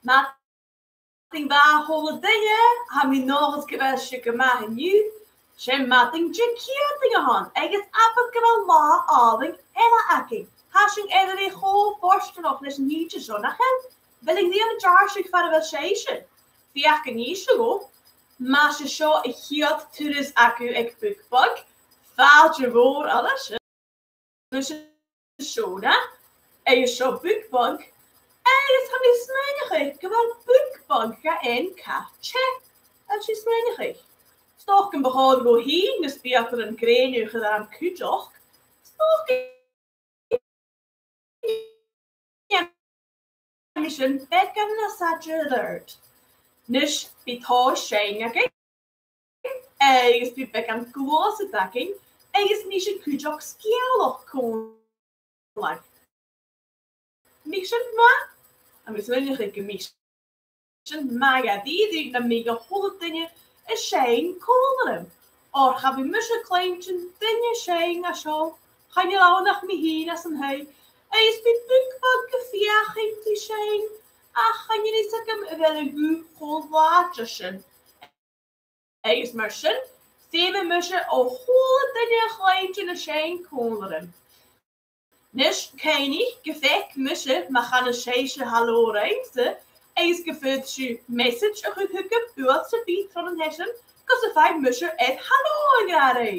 Na ting ba holle dingen, ha mi nog eens geweldig gemaakt nu. Zijn matting jekierting aan. Ik is appel gewel la aving en akking. Hashing er die whole borsten of les nietje zonnagen. Wil ik die aan het jaarstuk van de welseisje. Die akken niet zo. Maar ze zo ik hield tuurlijk akku ik bukbak. Faalt je voor alles. Dus zo da. En je zo bukbak. En je gaat niet smenig. Gewoon bukbak ga en katje. En je smenig. Stokken behouden we hier, dus beter een krenje gedaan kujoch. Stokken is een bekken na satjeerd. Dus betaal schijnlijk. Is bij bekken grote dekking. Is niet een kujoch skieloch kon. Mixen maar. En we zullen nog een mixen. Maar ja, die dan mega goede dingen. Een schein kolen. Or ga je misschien een kleintje dinge schein en zo. Ga je nou nog mee heen als een hij. Hij is met bukbak geveeg die schein. Ach, ga je niet zeggen wel een goed goed waterschen. Hij is misschien. Zeven misschien een goede dinge kleintje een schein kolen. Dus kan je geveeg misschien maar gaan een scheisje hallo reizen. Is gevoeld je message een goed hukken uit ze biedt van een hessen, because de vijf musje het hallo graag.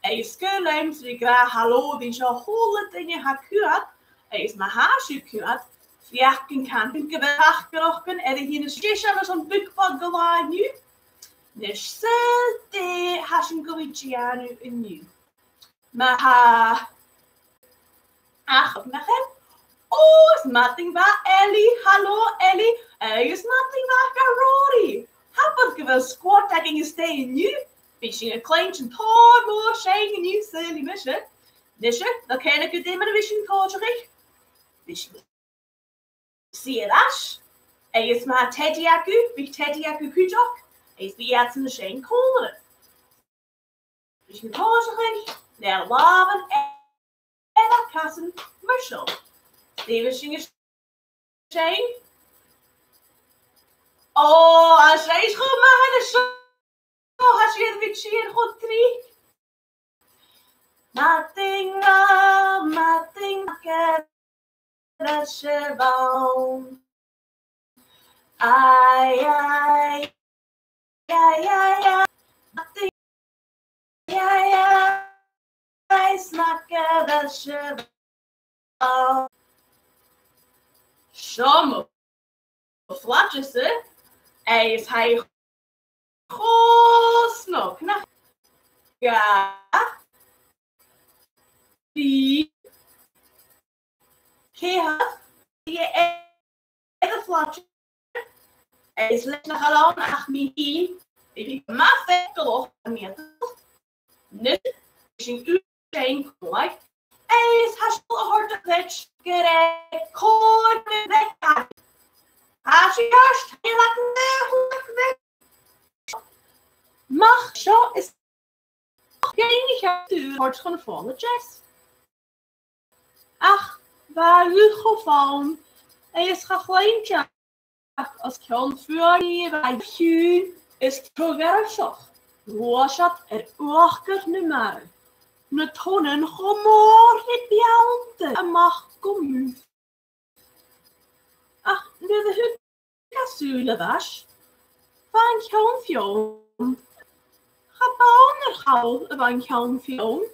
Is geluimd die graag hallo die zo hele dingen had kuat. Is maar haasje kuat. Vierken kan ik wel achterrokken en hier een station met zo'n bukbak gelaai nu. Dus de haasje goeitje in nu. Maar ach nog hem. Oh, is matting ba Ellie? Hallo Ellie. Is matting ba Rory? Happert gewel squat tagging je stay nu. Beetje een kleintje toor moor schein nu silly misje. Nisje, dan ken ik het in met een beetje toortje. Beetje. Zie je dat? Is maar Teddy akku, bij Teddy akku kujok. Is bij het in de schein kolen. Beetje toortje. Naar laven en dat kassen Marshall. Steven zingen zijn. Oh, als jij is goed maken, zo. Als je het met je goed drie. Nothing can je wou. Ai. Nothing. Ai, snakken dat je wou. Som flatjes is hij snok. Ja. Die flatje is net nog al ach mij die maar vetkeloch meer. Net is een uur zijn gelijk. Is haspel hard wet gereden koord weg. Als je juist heel laat weg. Mag zo is geen duur wordt gewoon volle Jess. Ach, waar u gevallen? Is geleentje. Als ik gewoon voor je bij je is teruggezocht. Was dat oorker nummer. Ne tonen gemor het bjante en mag kom. Ach, nu de hut kasule was. Van gewoon fjong. Ga bouwen gauw van gewoon fjong.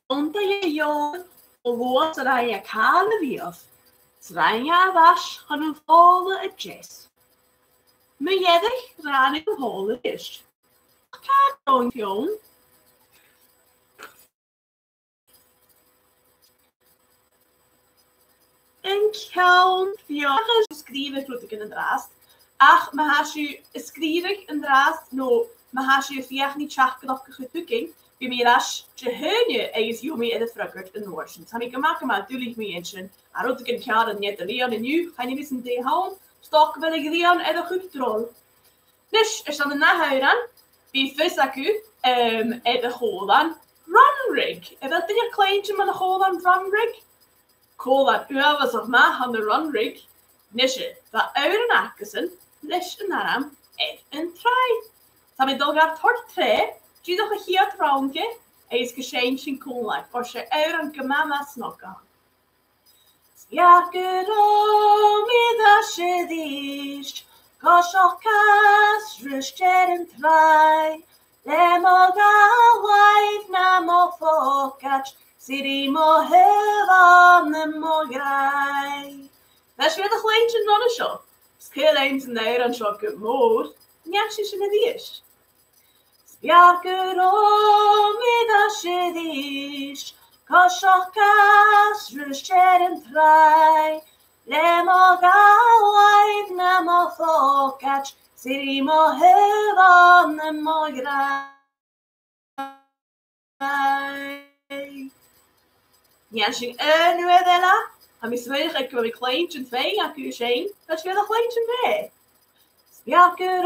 Onder je jong, of dat je kale wief. Zwijnja was van een volle adjust. Maar jedig raad ik een holle is. Ga gewoon fjong. En count fjong. Schrijven doet ik in het raast. Ach, maar als je schrijven in het raast, no, maar als je vier niet schakelig getukken. Bij mij als je heunje is jomie in de fruggert in Noorsen. Dan heb ik gemaakt maar natuurlijk mee eentje. Maar ook ik in het niet te leren en nu ga je wissen te houden. Stok wil ik leren en een goed rol. Dus is dan de nahuiran. Bij visaku en de Holland Run Rig. En dat is een kleintje met een Holland Run Rig. Cool dat was of ma aan de runrig. Nisje, dat euren akkesen, les een naam, een trui. Sam ik dolgar tort tre, die toch hier trouwke, is geschehen in cool als je euren gemama snokken. Ja, gedom i dasje dish, koshokas rusten trui. Lemoga wife na mo fokach, siri mo hevan mo grai. Dat is weer de geleentje non zo. Scheel eens in de en zo goed moord. Ja, ze is in de is. Spjarker i dasje dish, koshokas rusten trui. Lemoga wife na mo fokach, siri mo hevan mo grai. Ja, ze nu edela. Ga mi zwedig ik weer kleintje twee, ja kun je zijn. Dat is weer een kleintje twee. Spjarker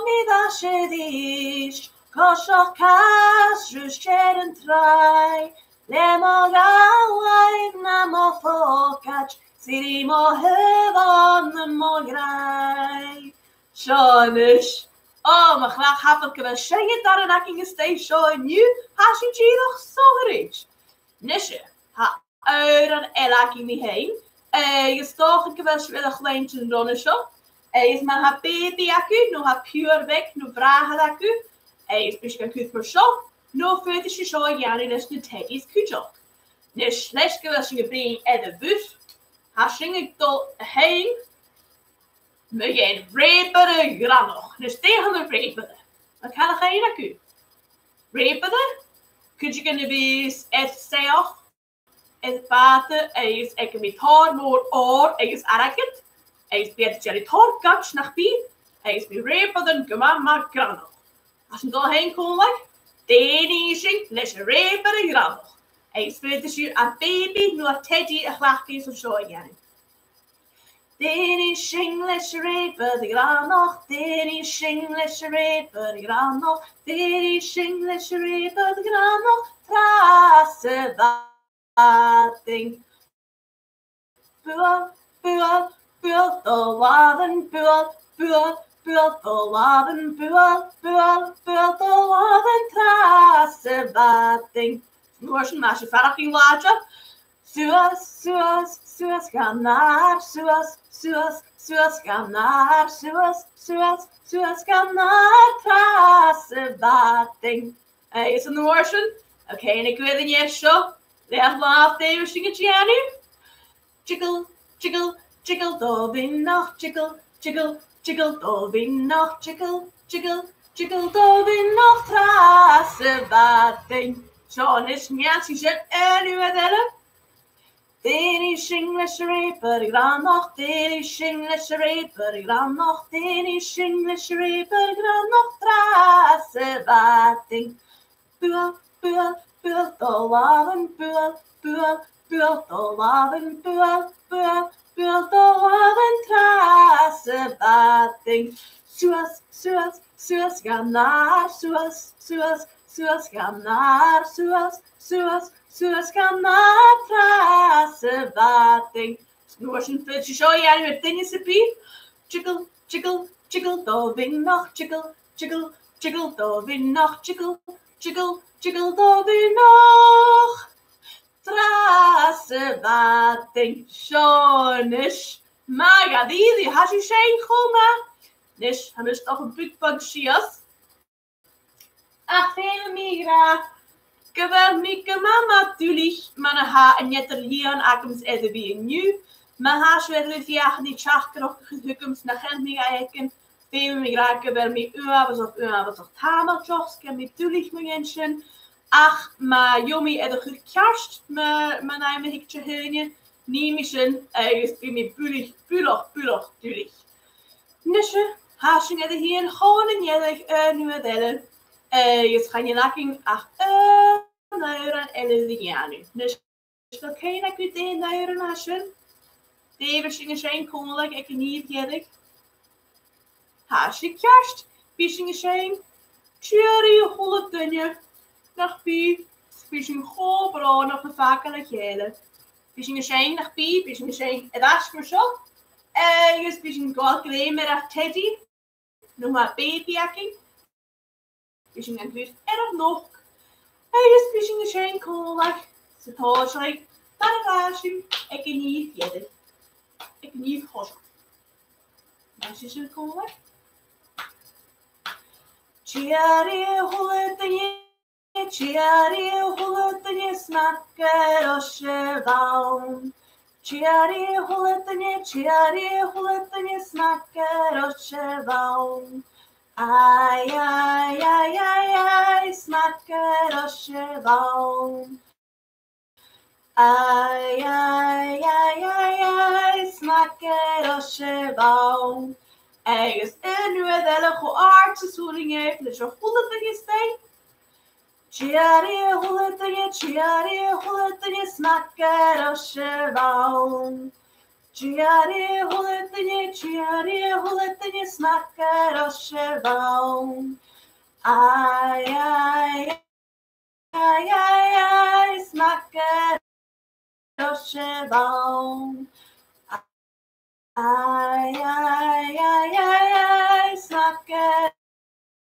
i dasje dish, koshokas rusten trui. Lemoga wife na mo fokach, siri mo hevan mo grai. Shonish. Oh, maar graag heb ik een schengen daar en ik een station en nu has je nog zo gerich. Nisje, ha euren elaki niet heen. Je stoch ik wel weer een kleintje ronnen zo. Is maar ha baby aku, no ha pure weg, no vragen aku. Is misschien goed voor zo. No fetish je zo jaren is de teddy's kutjo. Nish, les gewassen je been in de bus. Ha sching ik tot heen. Me geen reperen granog. Dus tegen de reperen. Wat kan er geen naku? Reperen? Kun je kunnen wees het zeeg. Het water is ik met haar moor oor. Is arrogant. Is beter jelly tar katch nach bi. Is me reperen gemama granog. Als je dan heen komt, denizing les reperen granog. Is beter je een baby nu een teddy een graagje of zo jaren. Dennis English reper de granoch, Dennis English reper de granoch, Dennis English reper de granoch, trasse wating. Buel, buel, buel, de waven, buel, buel, buel, de waven, buel, buel, buel, de waven, trasse wating. Morgen maar je verder ging laten. Suas gaan naar, suas gaan naar, suas gaan naar, trasse wating. Is het een woordje? Oké, en ik weet het niet zo. Leg maar af, even zingetje aan u. Jiggle, jiggle, jiggle, dobin nog, jiggle, jiggle, jiggle, dobin nog, jiggle, jiggle, jiggle, dobin nog, trasse wating. Zo, en is niet zit en u het hebben. Dennis English reper granoch, Dennis English reper granoch, Dennis English reper granoch, trasse wating. Buel, buel, buel, de waven, buel, buel, buel, de waven, buel, buel, buel, de waven, trasse wating. Suas gaan naar, suas gaan naar, suas gaan naar, trasse wating. Snoersen flitsje zo, jij met dingen te pie. Jiggle, jiggle, jiggle, dobin nog, jiggle, jiggle, jiggle, dobin nog, jiggle, jiggle, jiggle, dobin nog. Trasse wating, schonisch. Maar ja, die has je zijn goma. Dus, hij is toch een bukbanschias. Ach, veel migra. Gewel mieke mama natuurlijk. Maar ha en net er hier aan akkems edde wie nu. Maar ha zwedde die ach die chachkrok gehukkums naar hen miga hekken. Veel migra gewel mi was of tameltjochs. Ken mi natuurlijk mensen. Ach, maar jomi edde gekarst. Maar naam me hikje heunje. Niemischen. Is bij mi bulig natuurlijk. Nisje. Hashing edde hier gewoon en jellig nu edellen. Je gaan je naking ach €1 en €1. Dus dat kan je goed €1 haschen. Deze zingen zijn kommelijk, ik niet jellig. Haasje kerst, wie zingen zijn. Tjuri je holle dunje. Dag pie, wie zingen gewoon nog een vakele gele. Bishing a shane nach bee, bishing a shane at Ashmer shop. Yes, bishing God gleamer at Teddy. No my baby aking. Bishing and good erg nog. Yes, bishing a shane cool like. So thought like, Barashim, I can eat yet. I can eat hot. That's is it cool like. Chiari hulletanje, chiari hulletanje snakker og sjøvang. Chiari hulletanje snakker og sjøvang. Ai, ai, ai, ai, ai, snakker og sjøvang. Ai, ai, ai, ai, ai, snakker og sjøvang. Agus innuad eile go aardse soeling heeft, dus je hulletanje stein. Chiari hulletanje snakker og sjøvang. Chiari hulletanje snakker og sjøvang. Ai, ai, ai, ai, ai, snakker og sjøvang. Ai, ai, ai, ai, ai, snakker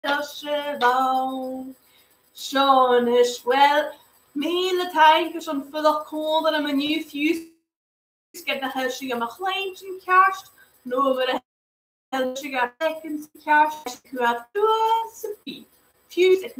og sjøvang. Sean is wel, mele tanken som vullig konden en mijn nieuw fuse. Ik heb nog heel schijf mijn kleintje kerst. Nu we heel schijf tekens kerst. Ik ga doen, Sophie. Fuse,